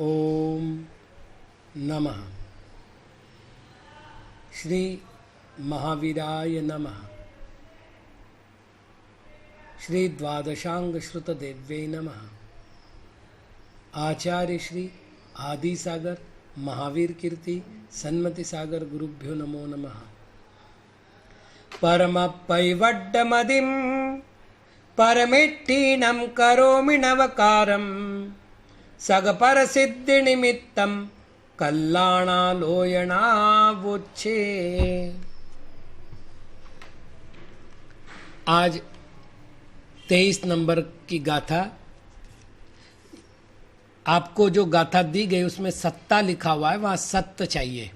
ओम नमः। श्री महावीराय नमः। श्री द्वादशांग श्रुत देव्यै नमः। आचार्य श्री आदि सागर महावीर कीर्ति सन्मति सागर गुरुभ्यो नमो नमः। परम पैवड्डमदिं परमेट्टीनं करोमि नवकारं सगपर सिद्धि निमित्तं कल्याणालोयनावुच्छे। आज 23 नंबर की गाथा। आपको जो गाथा दी गई उसमें सत्ता लिखा हुआ है, वहां सत्य चाहिए।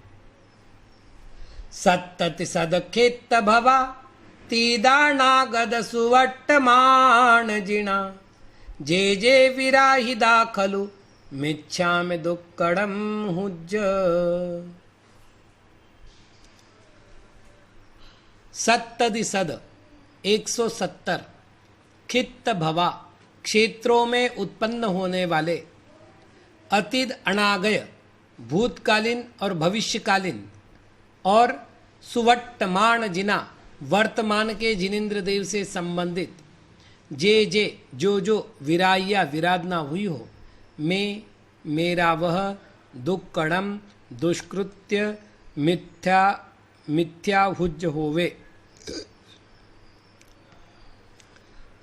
सत्तति सदखेत भवा तीदानागद सुवट्टमाण जिना जे जे विराहिदा खलु मिच्छामि दुक्कडम हुज्ज। सत्तदि सद 170 खित्त भवा क्षेत्रों में उत्पन्न होने वाले, अतीत अनागय भूतकालीन और भविष्यकालीन, और सुवट्टमान जिना वर्तमान के जिनेन्द्र देव से संबंधित, जे जे जो जो विराया विराधना हुई हो, मैं मेरा वह दुक्कडम दुष्कृत्य मिथ्या मिथ्याहुज होवे।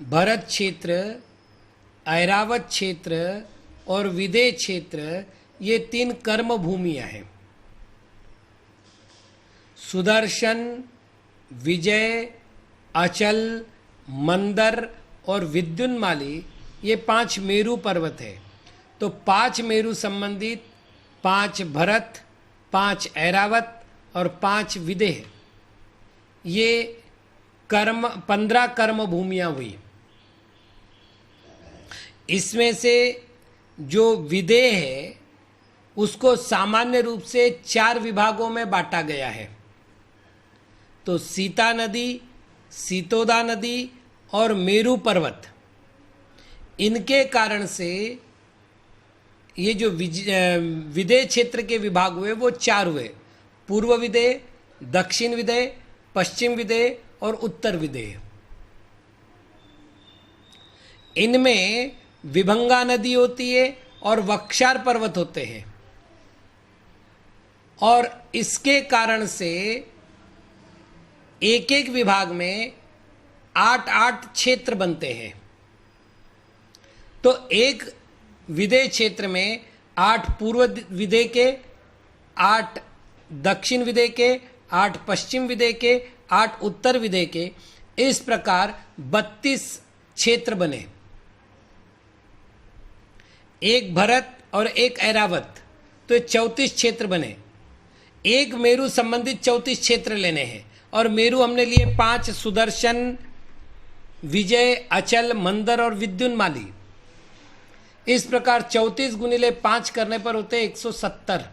भरत क्षेत्र, ऐरावत क्षेत्र और विदेह क्षेत्र, ये 3 कर्म भूमियां हैं। सुदर्शन, विजय, अचल, मंदर और विद्युन्माली, ये 5 मेरु पर्वत है। तो 5 मेरु संबंधित, 5 भरत, 5 ऐरावत और 5 विदेह, ये कर्म 15 कर्म भूमियां हुई। इसमें से जो विदेह है उसको सामान्य रूप से 4 विभागों में बांटा गया है। तो सीता नदी, सीतोदा नदी और मेरु पर्वत, इनके कारण से ये जो विदेह क्षेत्र के विभाग हुए वो 4 हुए। पूर्व विदेह, दक्षिण विदेह, पश्चिम विदेह और उत्तर विदेह। इनमें विभंगा नदी होती है और वक्षार पर्वत होते हैं, और इसके कारण से एक एक विभाग में 8-8 क्षेत्र बनते हैं। तो एक विदेह क्षेत्र में 8 पूर्व विदेह के, 8 दक्षिण विदेह के, 8 पश्चिम विदेह के, 8 उत्तर विदेह के, इस प्रकार 32 क्षेत्र बने। एक भरत और एक ऐरावत, तो 34 क्षेत्र बने। एक मेरु संबंधित 34 क्षेत्र लेने हैं, और मेरु हमने लिए 5, सुदर्शन, विजय, अचल, मंदर और विद्युन्माली। इस प्रकार 34 गुणिले 5 करने पर होते 170।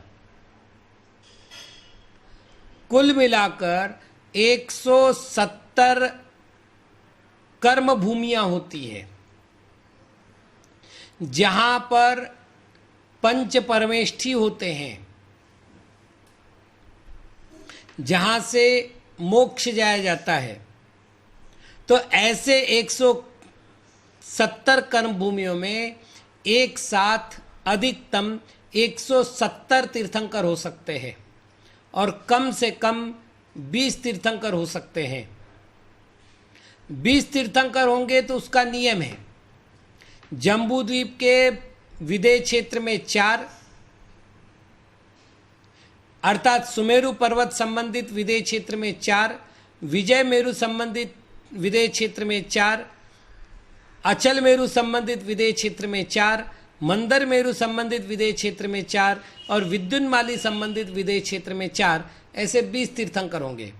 कुल मिलाकर 170 कर्म भूमियां होती है, जहां पर पंच परमेष्ठी होते हैं, जहां से मोक्ष जाया जाता है। तो ऐसे 170 कर्म भूमियों में एक साथ अधिकतम 170 तीर्थंकर हो सकते हैं, और कम से कम 20 तीर्थंकर हो सकते हैं। 20 तीर्थंकर होंगे तो उसका नियम है, जम्बू द्वीप के विदेह क्षेत्र में 4, अर्थात सुमेरु पर्वत संबंधित विदेह क्षेत्र में 4, विजय मेरु संबंधित विदेह क्षेत्र में 4, अचल मेरु संबंधित विदेह क्षेत्र में 4, मंदर मेरु संबंधित विदेह क्षेत्र में 4 और विद्युन्माली संबंधित विदेह क्षेत्र में 4, ऐसे 20 तीर्थंकर होंगे।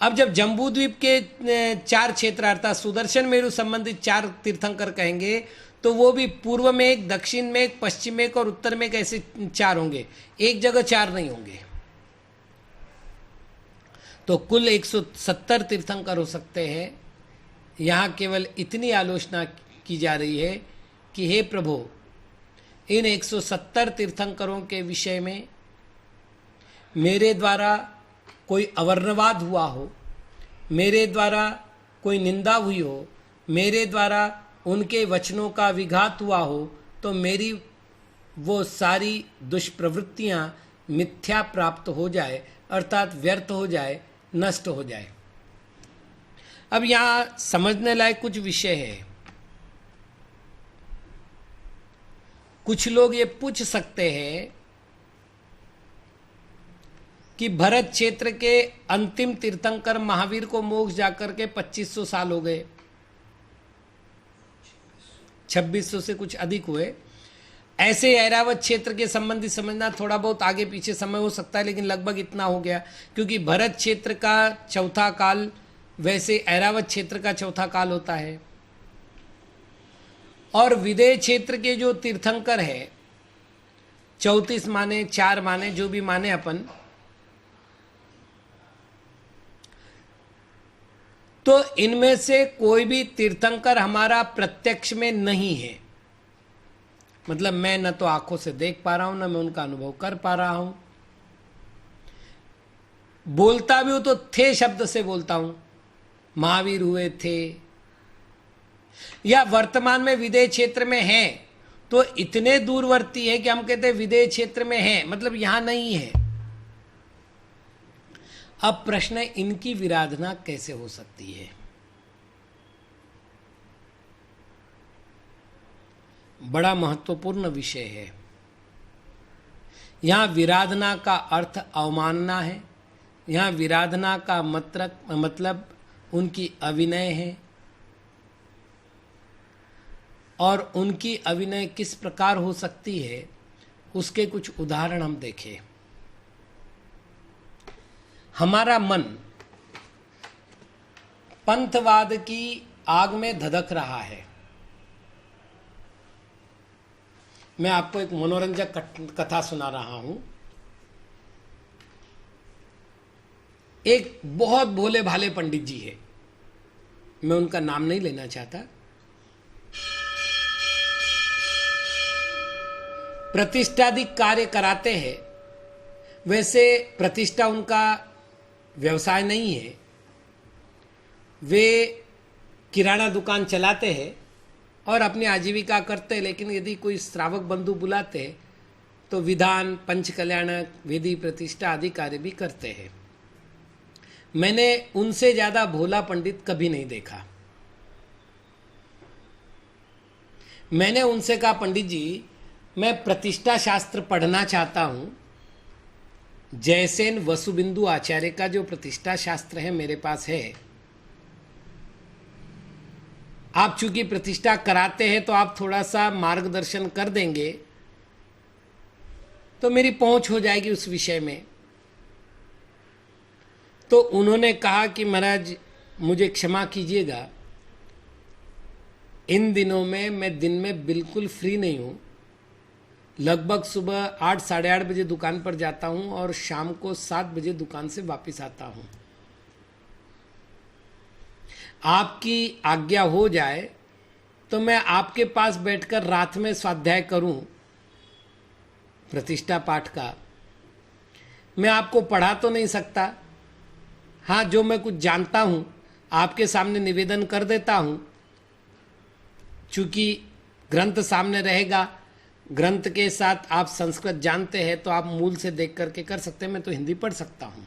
अब जब जम्बू द्वीप के 4 क्षेत्र अर्थात सुदर्शन मेरु संबंधित 4 तीर्थंकर कहेंगे, तो वो भी पूर्व में एक, दक्षिण में एक, पश्चिम में एक और उत्तर में एक, ऐसे 4 होंगे। एक जगह 4 नहीं होंगे। तो कुल 170 तीर्थंकर हो सकते हैं। यहाँ केवल इतनी आलोचना की जा रही है कि हे प्रभु, इन 170 तीर्थंकरों के विषय में मेरे द्वारा कोई अवर्णवाद हुआ हो, मेरे द्वारा कोई निंदा हुई हो, मेरे द्वारा उनके वचनों का विघात हुआ हो, तो मेरी वो सारी दुष्प्रवृत्तियां मिथ्या प्राप्त हो जाए, अर्थात व्यर्थ हो जाए, नष्ट हो जाए। अब यहां समझने लायक कुछ विषय है। कुछ लोग ये पूछ सकते हैं कि भरत क्षेत्र के अंतिम तीर्थंकर महावीर को मोक्ष जाकर के 2500 साल हो गए, 2600 से कुछ अधिक हुए। ऐसे ऐरावत क्षेत्र के संबंधी समझना थोड़ा बहुत आगे पीछे समय हो सकता है, लेकिन लगभग इतना हो गया, क्योंकि भरत क्षेत्र का चौथा काल वैसे ऐरावत क्षेत्र का चौथा काल होता है। और विदेह क्षेत्र के जो तीर्थंकर है, 34 माने, 4 माने, जो भी माने अपन, तो इनमें से कोई भी तीर्थंकर हमारा प्रत्यक्ष में नहीं है। मतलब मैं न तो आंखों से देख पा रहा हूं, न मैं उनका अनुभव कर पा रहा हूं। बोलता भी हूं तो थे शब्द से बोलता हूं, महावीर हुए थे, या वर्तमान में विदेह क्षेत्र में है तो इतने दूरवर्ती है कि हम कहते हैं विदेह क्षेत्र में है, मतलब यहां नहीं है। अब प्रश्न है, इनकी विराधना कैसे हो सकती है? बड़ा महत्वपूर्ण विषय है। यहां विराधना का अर्थ अवमानना है। यहां विराधना का मतलब उनकी अविनय है। और उनकी अविनय किस प्रकार हो सकती है, उसके कुछ उदाहरण हम देखें। हमारा मन पंथवाद की आग में धधक रहा है। मैं आपको एक मनोरंजक कथा सुना रहा हूं। एक बहुत भोले भाले पंडित जी है, मैं उनका नाम नहीं लेना चाहता। प्रतिष्ठादि कार्य कराते हैं। वैसे प्रतिष्ठा उनका व्यवसाय नहीं है, वे किराना दुकान चलाते हैं और अपनी आजीविका करते हैं। लेकिन यदि कोई श्रावक बंधु बुलाते हैं तो विधान, पंच कल्याणक, विधि प्रतिष्ठा आदि कार्य भी करते हैं। मैंने उनसे ज्यादा भोला पंडित कभी नहीं देखा। मैंने उनसे कहा, पंडित जी, मैं प्रतिष्ठा शास्त्र पढ़ना चाहता हूं। जयसेन वसुबिंदु आचार्य का जो प्रतिष्ठा शास्त्र है मेरे पास है। आप चूंकि प्रतिष्ठा कराते हैं तो आप थोड़ा सा मार्गदर्शन कर देंगे तो मेरी पहुंच हो जाएगी उस विषय में। तो उन्होंने कहा कि महाराज मुझे क्षमा कीजिएगा, इन दिनों में मैं दिन में बिल्कुल फ्री नहीं हूं। लगभग सुबह 8 साढ़े 8 बजे दुकान पर जाता हूं और शाम को 7 बजे दुकान से वापस आता हूं। आपकी आज्ञा हो जाए तो मैं आपके पास बैठकर रात में स्वाध्याय करूं प्रतिष्ठा पाठ का। मैं आपको पढ़ा तो नहीं सकता, हाँ जो मैं कुछ जानता हूं आपके सामने निवेदन कर देता हूं। चूंकि ग्रंथ सामने रहेगा, ग्रंथ के साथ आप संस्कृत जानते हैं तो आप मूल से देख करके कर सकते हैं। मैं तो हिंदी पढ़ सकता हूं।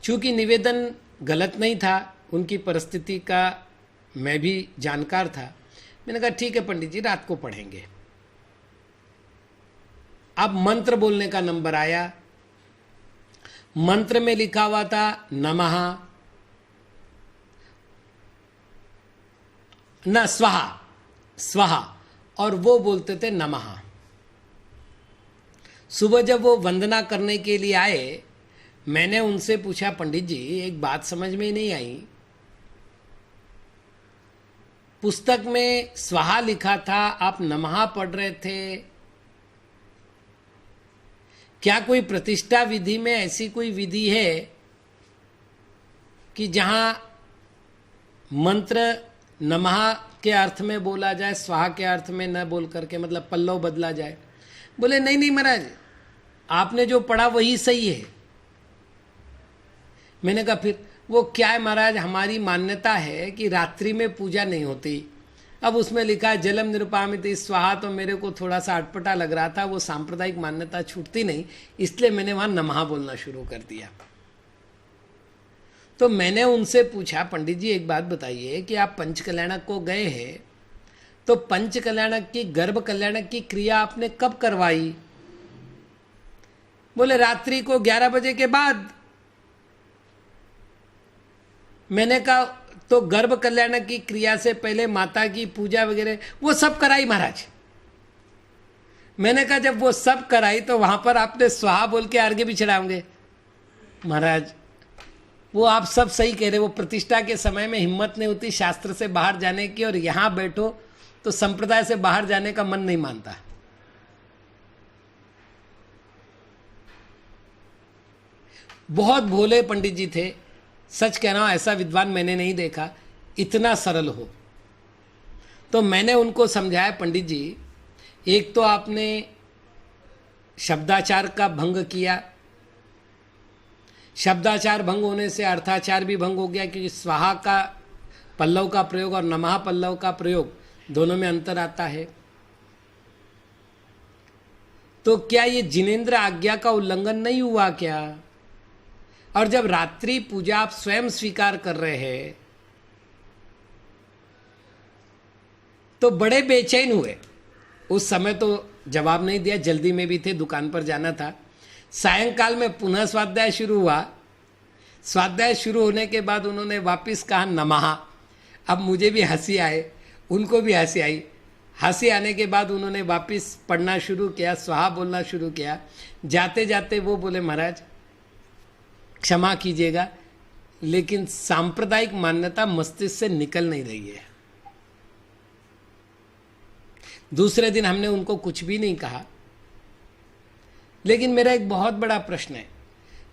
चूंकि निवेदन गलत नहीं था, उनकी परिस्थिति का मैं भी जानकार था, मैंने कहा ठीक है पंडित जी, रात को पढ़ेंगे। अब मंत्र बोलने का नंबर आया। मंत्र में लिखा हुआ था नमः, न स्वाहा, स्वाहा, और वो बोलते थे नमः। सुबह जब वो वंदना करने के लिए आए, मैंने उनसे पूछा, पंडित जी एक बात समझ में नहीं आई, पुस्तक में स्वाहा लिखा था, आप नमः पढ़ रहे थे, क्या कोई प्रतिष्ठा विधि में ऐसी कोई विधि है कि जहां मंत्र नमः के अर्थ में बोला जाए, स्वाहा के अर्थ में न बोल करके, मतलब पल्लव बदला जाए। बोले नहीं नहीं महाराज, आपने जो पढ़ा वही सही है। मैंने कहा फिर वो क्या है महाराज? हमारी मान्यता है कि रात्रि में पूजा नहीं होती। अब उसमें लिखा है जलम निरुपामित स्वाहा, तो मेरे को थोड़ा सा अटपटा लग रहा था, वो सांप्रदायिक मान्यता छूटती नहीं, इसलिए मैंने वहां नमः बोलना शुरू कर दिया। तो मैंने उनसे पूछा, पंडित जी एक बात बताइए कि आप पंचकल्याणक को गए हैं, तो पंचकल्याणक की, गर्भ कल्याणक की क्रिया आपने कब करवाई? बोले रात्रि को 11 बजे के बाद। मैंने कहा तो गर्भ कल्याणक की क्रिया से पहले माता की पूजा वगैरह वो सब कराई महाराज। मैंने कहा जब वो सब कराई तो वहां पर आपने स्वाहा बोल के अर्घ्य भी चढ़ाओगे? महाराज वो आप सब सही कह रहे, वो प्रतिष्ठा के समय में हिम्मत नहीं होती शास्त्र से बाहर जाने की, और यहां बैठो तो संप्रदाय से बाहर जाने का मन नहीं मानता। बहुत भोले पंडित जी थे, सच कह रहा हूं, ऐसा विद्वान मैंने नहीं देखा इतना सरल हो। तो मैंने उनको समझाया, पंडित जी एक तो आपने शब्दाचार का भंग किया, शब्दाचार भंग होने से अर्थाचार भी भंग हो गया, क्योंकि स्वाहा का पल्लव का प्रयोग और नमः पल्लव का प्रयोग दोनों में अंतर आता है। तो क्या ये जिनेंद्र आज्ञा का उल्लंघन नहीं हुआ क्या? और जब रात्रि पूजा आप स्वयं स्वीकार कर रहे हैं तो बड़े बेचैन हुए। उस समय तो जवाब नहीं दिया, जल्दी में भी थे, दुकान पर जाना था। सायंकाल में पुनः स्वाध्याय शुरू हुआ। स्वाध्याय शुरू होने के बाद उन्होंने वापस कहा नमः। अब मुझे भी हंसी आए, उनको भी हंसी आई। हंसी आने के बाद उन्होंने वापस पढ़ना शुरू किया, स्वाहा बोलना शुरू किया। जाते जाते वो बोले महाराज क्षमा कीजिएगा, लेकिन सांप्रदायिक मान्यता मस्तिष्क से निकल नहीं रही है। दूसरे दिन हमने उनको कुछ भी नहीं कहा, लेकिन मेरा एक बहुत बड़ा प्रश्न है,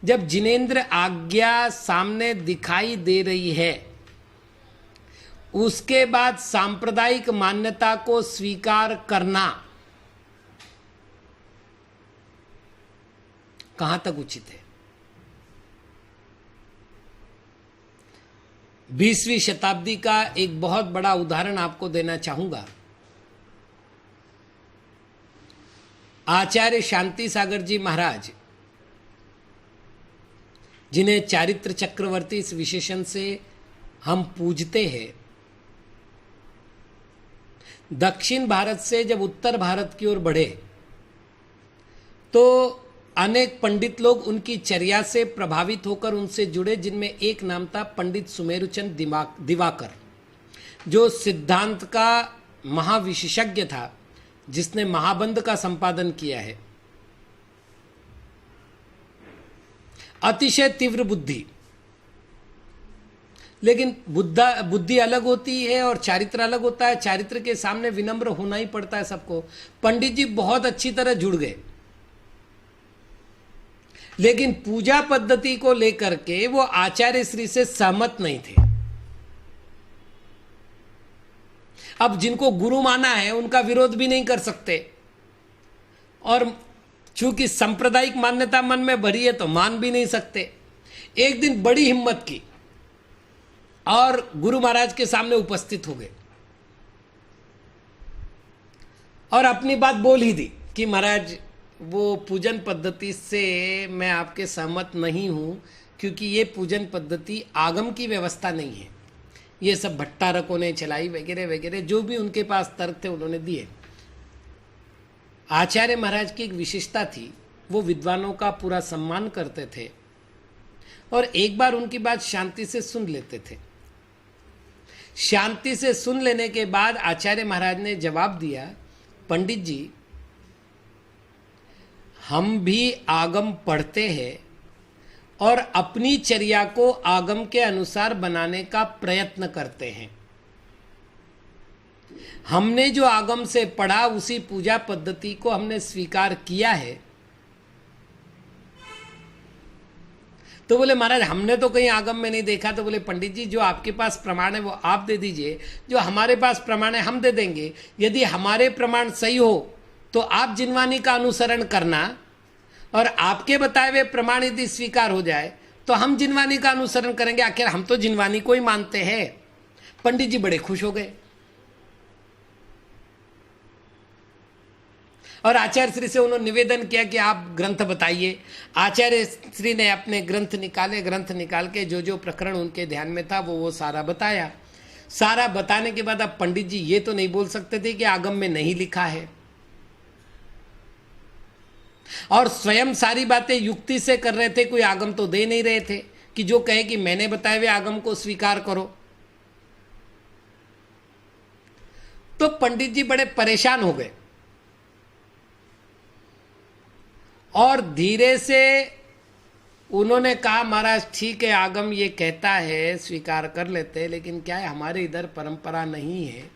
जब जिनेंद्र आज्ञा सामने दिखाई दे रही है उसके बाद सांप्रदायिक मान्यता को स्वीकार करना कहां तक उचित है? 20वीं शताब्दी का एक बहुत बड़ा उदाहरण आपको देना चाहूंगा। आचार्य शांति सागर जी महाराज, जिन्हें चारित्र चक्रवर्ती इस विशेषण से हम पूजते हैं, दक्षिण भारत से जब उत्तर भारत की ओर बढ़े तो अनेक पंडित लोग उनकी चर्या से प्रभावित होकर उनसे जुड़े, जिनमें एक नाम था पंडित सुमेरुचंद दिवाकर, जो सिद्धांत का महाविशेषज्ञ था, जिसने महाबंध का संपादन किया है। अतिशय तीव्र बुद्धि, लेकिन बुद्धि अलग होती है और चारित्र अलग होता है। चारित्र के सामने विनम्र होना ही पड़ता है सबको। पंडित जी बहुत अच्छी तरह जुड़ गए, लेकिन पूजा पद्धति को लेकर के वो आचार्य श्री से सहमत नहीं थे। अब जिनको गुरु माना है उनका विरोध भी नहीं कर सकते, और चूंकि सांप्रदायिक मान्यता मन में भरी है तो मान भी नहीं सकते। एक दिन बड़ी हिम्मत की और गुरु महाराज के सामने उपस्थित हो गए और अपनी बात बोल ही दी कि महाराज वो पूजन पद्धति से मैं आपके सहमत नहीं हूं, क्योंकि ये पूजन पद्धति आगम की व्यवस्था नहीं है। ये सब भट्टारकों ने चलाई वगैरह वगैरह, जो भी उनके पास तर्क थे उन्होंने दिए। आचार्य महाराज की एक विशेषता थी, वो विद्वानों का पूरा सम्मान करते थे और एक बार उनकी बात शांति से सुन लेते थे। शांति से सुन लेने के बाद आचार्य महाराज ने जवाब दिया, पंडित जी हम भी आगम पढ़ते हैं और अपनी चर्या को आगम के अनुसार बनाने का प्रयत्न करते हैं। हमने जो आगम से पढ़ा उसी पूजा पद्धति को हमने स्वीकार किया है। तो तो बोले महाराज हमने तो कहीं आगम में नहीं देखा। तो बोले पंडित जी जो आपके पास प्रमाण है वो आप दे दीजिए, जो हमारे पास प्रमाण है हम दे देंगे। यदि हमारे प्रमाण सही हो तो आप जिनवानी का अनुसरण करना, और आपके बताए हुए प्रमाण यदि स्वीकार हो जाए तो हम जिनवानी का अनुसरण करेंगे, आखिर हम तो जिनवानी को ही मानते हैं। पंडित जी बड़े खुश हो गए और आचार्य श्री से उन्होंने निवेदन किया कि आप ग्रंथ बताइए। आचार्य श्री ने अपने ग्रंथ निकाले, ग्रंथ निकाल के जो जो प्रकरण उनके ध्यान में था वो सारा बताया। सारा बताने के बाद अब पंडित जी ये तो नहीं बोल सकते थे कि आगम में नहीं लिखा है, और स्वयं सारी बातें युक्ति से कर रहे थे, कोई आगम तो दे नहीं रहे थे कि जो कहे कि मैंने बताए हुए आगम को स्वीकार करो। तो पंडित जी बड़े परेशान हो गए और धीरे से उन्होंने कहा महाराज ठीक है आगम ये कहता है स्वीकार कर लेते हैं, लेकिन क्या है हमारे इधर परंपरा नहीं है,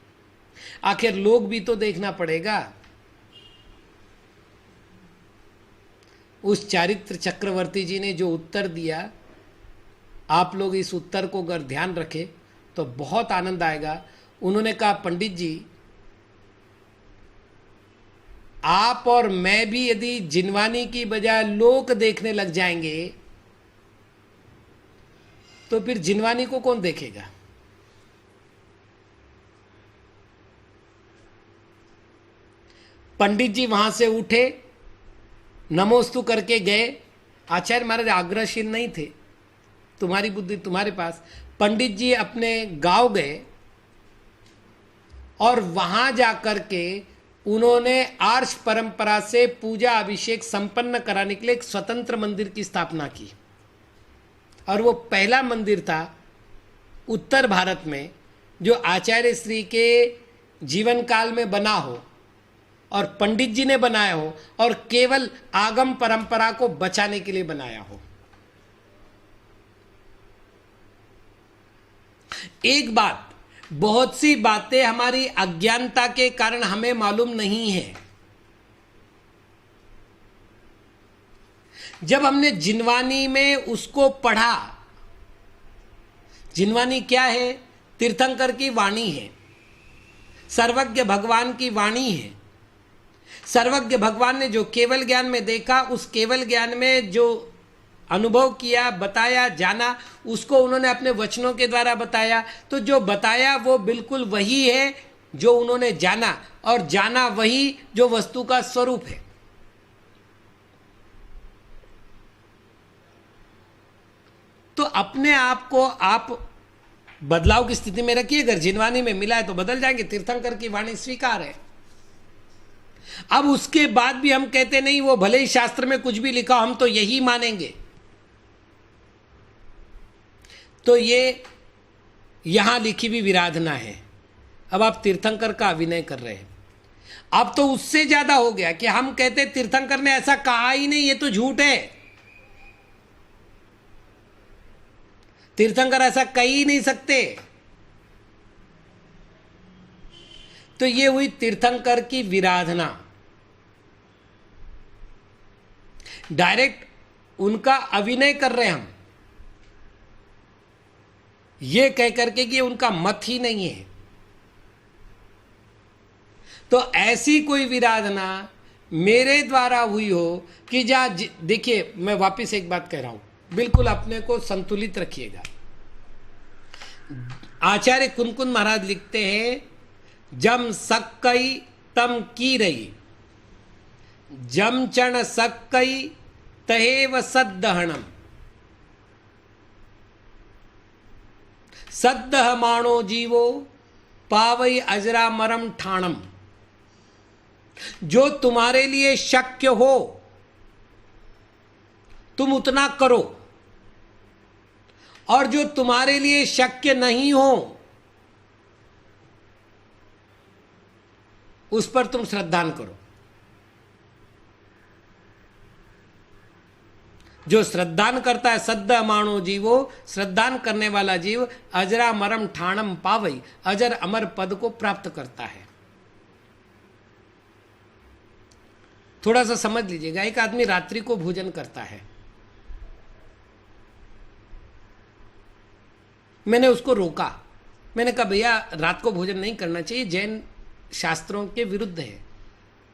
आखिर लोग भी तो देखना पड़ेगा। उस चारित्र चक्रवर्ती जी ने जो उत्तर दिया, आप लोग इस उत्तर को अगर ध्यान रखें तो बहुत आनंद आएगा। उन्होंने कहा पंडित जी आप और मैं भी यदि जिनवानी की बजाय लोक देखने लग जाएंगे तो फिर जिनवानी को कौन देखेगा। पंडित जी वहां से उठे, नमोस्तु करके गए। आचार्य महाराज आग्रहशील नहीं थे, तुम्हारी बुद्धि तुम्हारे पास। पंडित जी अपने गांव गए और वहां जाकर के उन्होंने आर्ष परंपरा से पूजा अभिषेक संपन्न कराने के लिए एक स्वतंत्र मंदिर की स्थापना की, और वो पहला मंदिर था उत्तर भारत में जो आचार्य श्री के जीवन काल में बना हो और पंडित जी ने बनाया हो और केवल आगम परंपरा को बचाने के लिए बनाया हो। एक बात, बहुत सी बातें हमारी अज्ञानता के कारण हमें मालूम नहीं है। जब हमने जिनवानी में उसको पढ़ा, जिनवानी क्या है? तीर्थंकर की वाणी है, सर्वज्ञ भगवान की वाणी है। सर्वज्ञ भगवान ने जो केवल ज्ञान में देखा, उस केवल ज्ञान में जो अनुभव किया, बताया, जाना, उसको उन्होंने अपने वचनों के द्वारा बताया। तो जो बताया वो बिल्कुल वही है जो उन्होंने जाना, और जाना वही जो वस्तु का स्वरूप है। तो अपने आप को आप बदलाव की स्थिति में रखिए। अगर जिनवानी में मिला है तो बदल जाएंगे, तीर्थंकर की वाणी स्वीकार है। अब उसके बाद भी हम कहते नहीं, वो भले ही शास्त्र में कुछ भी लिखा हम तो यही मानेंगे, तो ये यहां लिखी भी विराधना है। अब आप तीर्थंकर का अभिनय कर रहे हैं। अब तो उससे ज्यादा हो गया कि हम कहते तीर्थंकर ने ऐसा कहा ही नहीं, ये तो झूठ है, तीर्थंकर ऐसा कह ही नहीं सकते। तो ये हुई तीर्थंकर की विराधना। डायरेक्ट उनका अभिनय कर रहे हैं हम, ये कह करके कि उनका मत ही नहीं है। तो ऐसी कोई विराधना मेरे द्वारा हुई हो कि जहां, देखिए मैं वापस एक बात कह रहा हूं, बिल्कुल अपने को संतुलित रखिएगा। आचार्य कुनकुन महाराज लिखते हैं, जम सक्कई तम की रही, जम चण सक्कई तहेव सद्दहणम, सद्दह माणो जीवो पावई अजरा मरम ठाणम। जो तुम्हारे लिए शक्य हो तुम उतना करो, और जो तुम्हारे लिए शक्य नहीं हो उस पर तुम श्रद्धान करो। जो श्रद्धान करता है, सद्दह माणो जीवो, श्रद्धान करने वाला जीव अजरा मरम ठाणम पावई, अजर अमर पद को प्राप्त करता है। थोड़ा सा समझ लीजिएगा, एक आदमी रात्रि को भोजन करता है, मैंने उसको रोका। मैंने कहा भैया रात को भोजन नहीं करना चाहिए, जैन शास्त्रों के विरुद्ध है,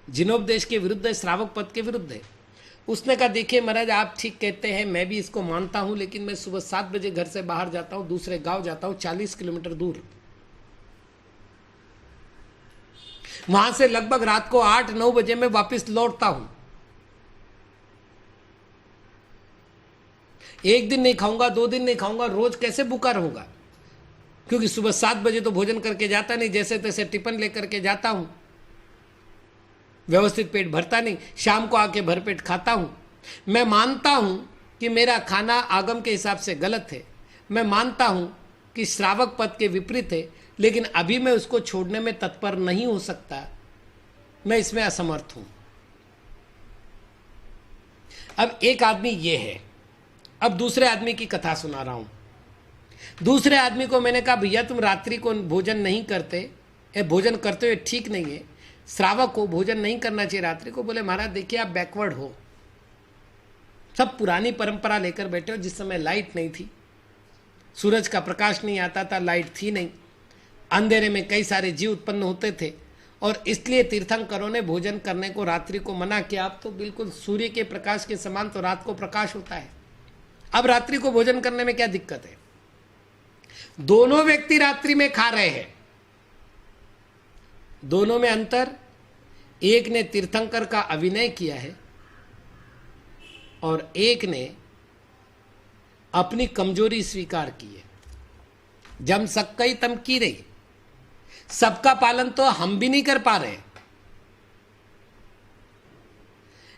जिनोपदेश के विरुद्ध है, श्रावक पद के विरुद्ध है। उसने कहा देखिए महाराज आप ठीक कहते हैं, मैं भी इसको मानता हूं, लेकिन मैं सुबह 7 बजे घर से बाहर जाता हूं, दूसरे गांव जाता हूं 40 किलोमीटर दूर, वहां से लगभग रात को 8-9 बजे मैं वापस लौटता हूं। एक दिन नहीं खाऊंगा, 2 दिन नहीं खाऊंगा, रोज कैसे भूखा रहूंगा? क्योंकि सुबह 7 बजे तो भोजन करके जाता नहीं, जैसे तैसे टिफिन लेकर के जाता हूं, व्यवस्थित पेट भरता नहीं, शाम को आके भरपेट खाता हूं। मैं मानता हूं कि मेरा खाना आगम के हिसाब से गलत है, मैं मानता हूं कि श्रावक पद के विपरीत है, लेकिन अभी मैं उसको छोड़ने में तत्पर नहीं हो सकता, मैं इसमें असमर्थ हूं। अब एक आदमी ये है, अब दूसरे आदमी की कथा सुना रहा हूं। दूसरे आदमी को मैंने कहा भैया तुम रात्रि को भोजन नहीं करते, भोजन करते हुए ठीक नहीं है, श्रावक को भोजन नहीं करना चाहिए रात्रि को। बोले महाराज देखिए आप बैकवर्ड हो, सब पुरानी परंपरा लेकर बैठे हो। जिस समय लाइट नहीं थी, सूरज का प्रकाश नहीं आता था, लाइट थी नहीं, अंधेरे में कई सारे जीव उत्पन्न होते थे, और इसलिए तीर्थंकरों ने भोजन करने को रात्रि को मना किया। अब तो बिल्कुल सूर्य के प्रकाश के समान तो रात को प्रकाश होता है, अब रात्रि को भोजन करने में क्या दिक्कत है? दोनों व्यक्ति रात्रि में खा रहे हैं, दोनों में अंतर, एक ने तीर्थंकर का अभिनय किया है और एक ने अपनी कमजोरी स्वीकार की है। जम सक्कई तम की रही, सबका पालन तो हम भी नहीं कर पा रहे,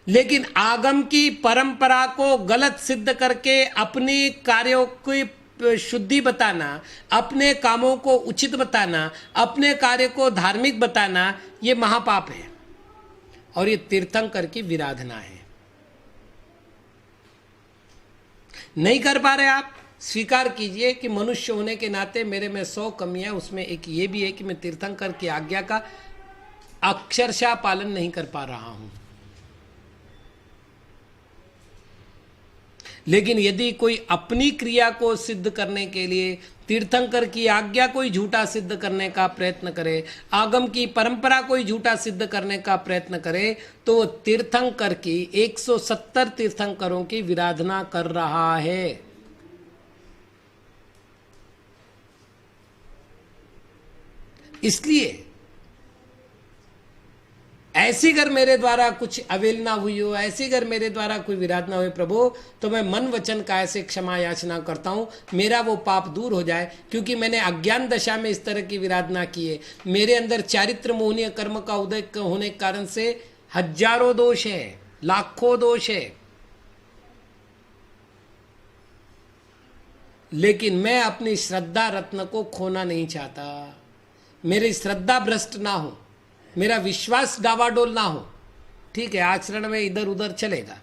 लेकिन आगम की परंपरा को गलत सिद्ध करके अपने कार्यों की शुद्धि बताना, अपने कामों को उचित बताना, अपने कार्य को धार्मिक बताना, ये महापाप है और ये तीर्थंकर की विराधना है। नहीं कर पा रहे आप, स्वीकार कीजिए कि मनुष्य होने के नाते मेरे में 100 कमियां, उसमें एक ये भी है कि मैं तीर्थंकर की आज्ञा का अक्षरशः पालन नहीं कर पा रहा हूं। लेकिन यदि कोई अपनी क्रिया को सिद्ध करने के लिए तीर्थंकर की आज्ञा को ही झूठा सिद्ध करने का प्रयत्न करे, आगम की परंपरा को ही झूठा सिद्ध करने का प्रयत्न करे, तो तीर्थंकर की 170 तीर्थंकरों की विराधना कर रहा है। इसलिए ऐसी अगर मेरे द्वारा कुछ अवेलना हुई हो, ऐसी अगर मेरे द्वारा कोई विराधना हुई प्रभु, तो मैं मन वचन काय से क्षमा याचना करता हूं, मेरा वो पाप दूर हो जाए, क्योंकि मैंने अज्ञान दशा में इस तरह की विराधना की है। मेरे अंदर चारित्र मोहनीय कर्म का उदय होने के कारण से हजारों दोष है, लाखों दोष है, लेकिन मैं अपनी श्रद्धा रत्न को खोना नहीं चाहता। मेरी श्रद्धा भ्रष्ट ना हो, मेरा विश्वास डावाडोल ना हो। ठीक है, आचरण में इधर उधर चलेगा,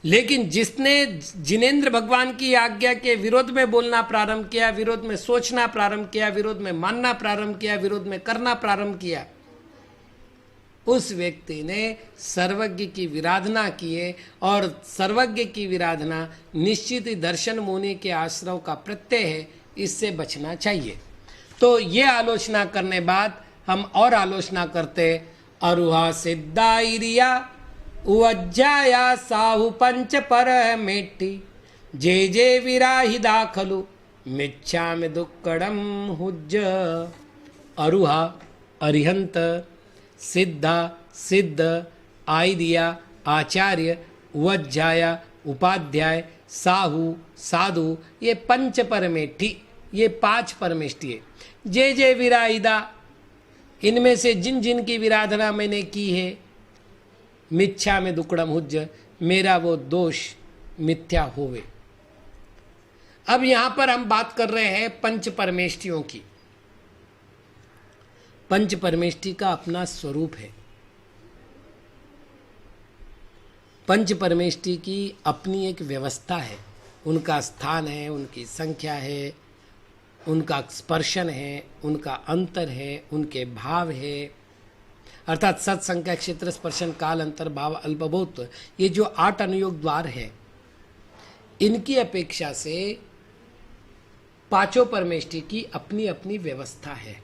लेकिन जिसने जिनेंद्र भगवान की आज्ञा के विरोध में बोलना प्रारंभ किया, विरोध में सोचना प्रारंभ किया, विरोध में मानना प्रारंभ किया, विरोध में करना प्रारंभ किया, उस व्यक्ति ने सर्वज्ञ की विराधना की है। और सर्वज्ञ की विराधना निश्चित ही दर्शन मुनि के आश्रव का प्रत्यय है, इससे बचना चाहिए। तो ये आलोचना करने बाद हम और आलोचना करते, अरुहा सिद्धाइरिया उज्जाया साहु पंच पर मेट्टी जे जे विराहि दाखलु मिच्छा में दुक्कड़म हुज्ज। अरुहा अरिहंत, सिद्धा सिद्ध, आइरिया आचार्य, उज्जाया उपाध्याय, साहु साधु, ये पंच परमेष्ठी, ये 5 परमेष्ठी है। जे जे विराहिदा, इनमें से जिन जिन की विराधना मैंने की है, मिथ्या में दुक्कड़म हुज्ज, मेरा वो दोष मिथ्या होवे। अब यहां पर हम बात कर रहे हैं पंच परमेष्ठियों की। पंच परमेष्ठी का अपना स्वरूप है, पंच परमेष्ठी की अपनी एक व्यवस्था है, उनका स्थान है, उनकी संख्या है, उनका स्पर्शन है, उनका अंतर है, उनके भाव है, अर्थात सत संख्या क्षेत्र स्पर्शन काल अंतर भाव अल्पभूत, ये जो 8 अनुयोग द्वार है, इनकी अपेक्षा से पांचों परमेष्टि की अपनी अपनी व्यवस्था है।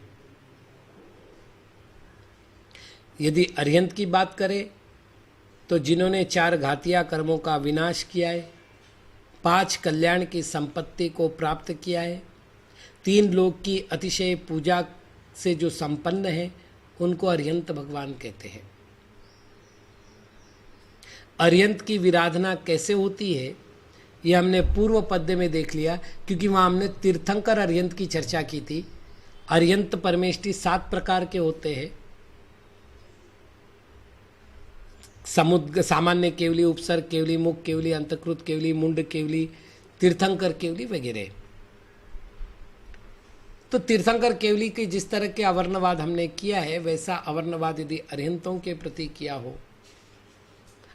यदि अरिहंत की बात करें तो जिन्होंने 4 घातिया कर्मों का विनाश किया है, 5 कल्याण की संपत्ति को प्राप्त किया है, 3 लोक की अतिशय पूजा से जो संपन्न है, उनको अरिहंत भगवान कहते हैं। अरिहंत की विराधना कैसे होती है ये हमने पूर्व पद्य में देख लिया, क्योंकि वहाँ हमने तीर्थंकर अरिहंत की चर्चा की थी। अरिहंत परमेष्टि 7 प्रकार के होते हैं। समुद्र, सामान्य केवली, उपसर्ग केवली, मुख केवली, अंतकृत केवली, मुंड केवली, तीर्थंकर केवली वगैरह। तो तीर्थंकर केवली की जिस तरह के अवर्णवाद हमने किया है, वैसा अवर्णवाद यदि अरिहंतों के प्रति किया हो।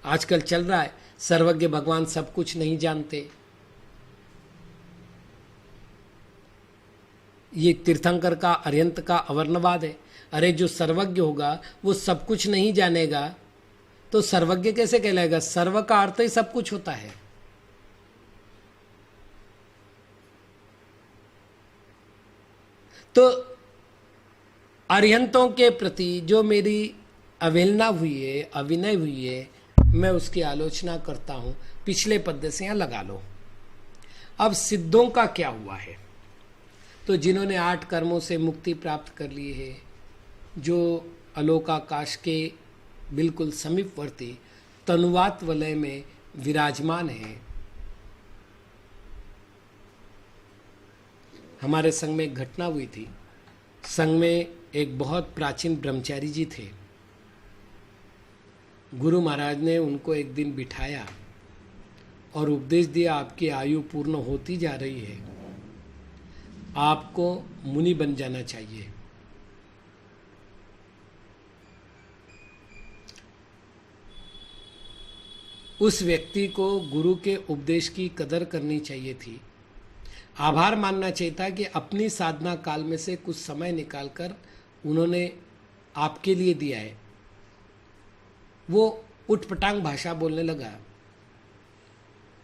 आजकल चल रहा है सर्वज्ञ भगवान सब कुछ नहीं जानते, ये तीर्थंकर का अरिहंत का अवर्णवाद है। अरे जो सर्वज्ञ होगा वो सब कुछ नहीं जानेगा तो सर्वज्ञ कैसे कहलाएगा? सर्व का अर्थ ही सब कुछ होता है। तो अरिहंतों के प्रति जो मेरी अवहेलना हुई है, अविनय हुई है, मैं उसकी आलोचना करता हूं। पिछले पद्य से यहां लगा लो। अब सिद्धों का क्या हुआ है? तो जिन्होंने 8 कर्मों से मुक्ति प्राप्त कर ली है, जो अलोकाकाश के बिल्कुल समीपवर्ती तनुवात वलय में विराजमान है। हमारे संग में एक घटना हुई थी। संग में एक बहुत प्राचीन ब्रह्मचारी जी थे। गुरु महाराज ने उनको एक दिन बिठाया और उपदेश दिया, आपकी आयु पूर्ण होती जा रही है, आपको मुनि बन जाना चाहिए। उस व्यक्ति को गुरु के उपदेश की कदर करनी चाहिए थी। आभार मानना चाहिए था कि अपनी साधना काल में से कुछ समय निकालकर उन्होंने आपके लिए दिया है। वो उठपटांग भाषा बोलने लगा।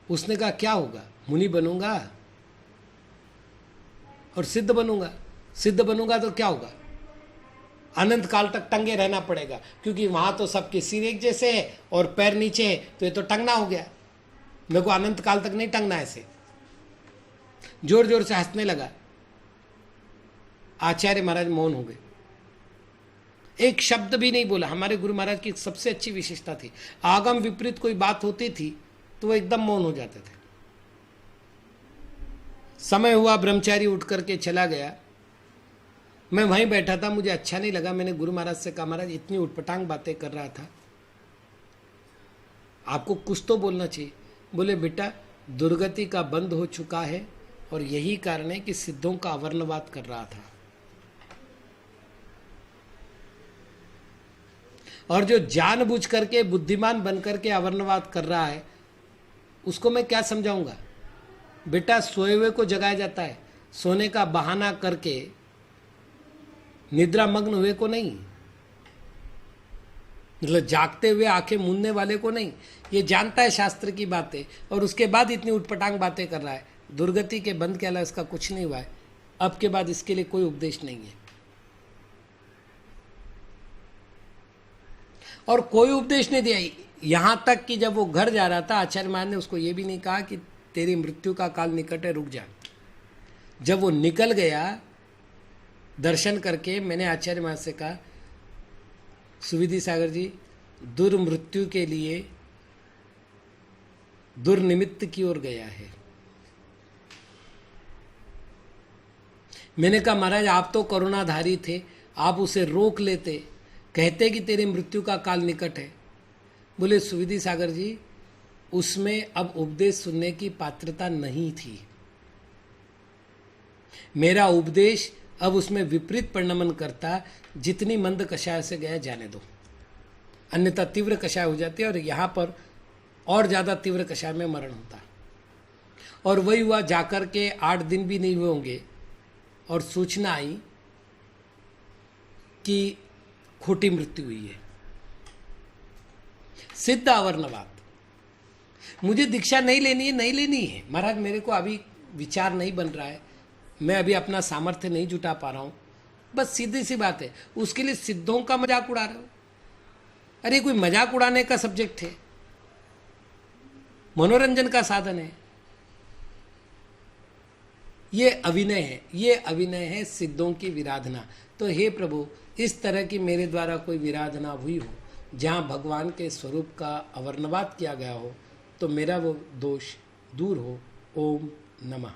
उसने कहा क्या होगा? मुनि बनूंगा और सिद्ध बनूंगा। सिद्ध बनूंगा तो क्या होगा? अनंत काल तक टंगे रहना पड़ेगा, क्योंकि वहां तो सबके सिर एक जैसे है और पैर नीचे है, तो ये तो टंगना हो गया। मेरे को अनंत काल तक नहीं टंगना ऐसे। जोर जोर से हंसने लगा। आचार्य महाराज मौन हो गए, एक शब्द भी नहीं बोला। हमारे गुरु महाराज की सबसे अच्छी विशेषता थी, आगम विपरीत कोई बात होती थी तो वो एकदम मौन हो जाते थे। समय हुआ, ब्रह्मचारी उठ करके चला गया। मैं वहीं बैठा था, मुझे अच्छा नहीं लगा। मैंने गुरु महाराज से कहा, महाराज इतनी उठपटांग बातें कर रहा था, आपको कुछ तो बोलना चाहिए। बोले बेटा, दुर्गति का बंद हो चुका है और यही कारण है कि सिद्धों का अवर्णवाद कर रहा था। और जो जानबूझ करके बुद्धिमान बन करके अवर्णवाद कर रहा है, उसको मैं क्या समझाऊंगा? बेटा, सोए हुए को जगाया जाता है, सोने का बहाना करके निद्रा मग्न हुए को नहीं, मतलब जागते हुए आंखें मूंदने वाले को नहीं। ये जानता है शास्त्र की बातें और उसके बाद इतनी उठपटांग बातें कर रहा है। दुर्गति के बंद के अलावा इसका कुछ नहीं हुआ है। अब के बाद इसके लिए कोई उपदेश नहीं है और कोई उपदेश नहीं दिया। यहां तक कि जब वो घर जा रहा था, आचार्य महाराज ने उसको ये भी नहीं कहा कि तेरी मृत्यु का काल निकट है, रुक जा। जब वो निकल गया दर्शन करके, मैंने आचार्य महाराज से कहा, सुविधि सागर जी, दुर्मृत्यु के लिए दुर्निमित्त की ओर गया है। मैंने कहा महाराज आप तो करुणाधारी थे, आप उसे रोक लेते, कहते कि तेरी मृत्यु का काल निकट है। बोले सुविधि सागर जी, उसमें अब उपदेश सुनने की पात्रता नहीं थी। मेरा उपदेश अब उसमें विपरीत परिणमन करता। जितनी मंद कषाय से गया जाने दो, अन्यथा तीव्र कषाय हो जाती है और यहाँ पर और ज़्यादा तीव्र कषाय में मरण होता। और वही हुआ, जाकर के 8 दिन भी नहीं हुए होंगे और सूचना आई कि खोटी मृत्यु हुई है। सिद्ध अवर्णवाद। मुझे दीक्षा नहीं लेनी है, नहीं लेनी है महाराज, मेरे को अभी विचार नहीं बन रहा है, मैं अभी अपना सामर्थ्य नहीं जुटा पा रहा हूं, बस सीधी सी बात है। उसके लिए सिद्धों का मजाक उड़ा रहे हो। अरे कोई मजाक उड़ाने का सब्जेक्ट है, मनोरंजन का साधन है। ये अभिनय है, ये अभिनय है सिद्धों की विराधना। तो हे प्रभु, इस तरह की मेरे द्वारा कोई विराधना हुई हो जहाँ भगवान के स्वरूप का अवर्णवाद किया गया हो, तो मेरा वो दोष दूर हो। ओम नमः।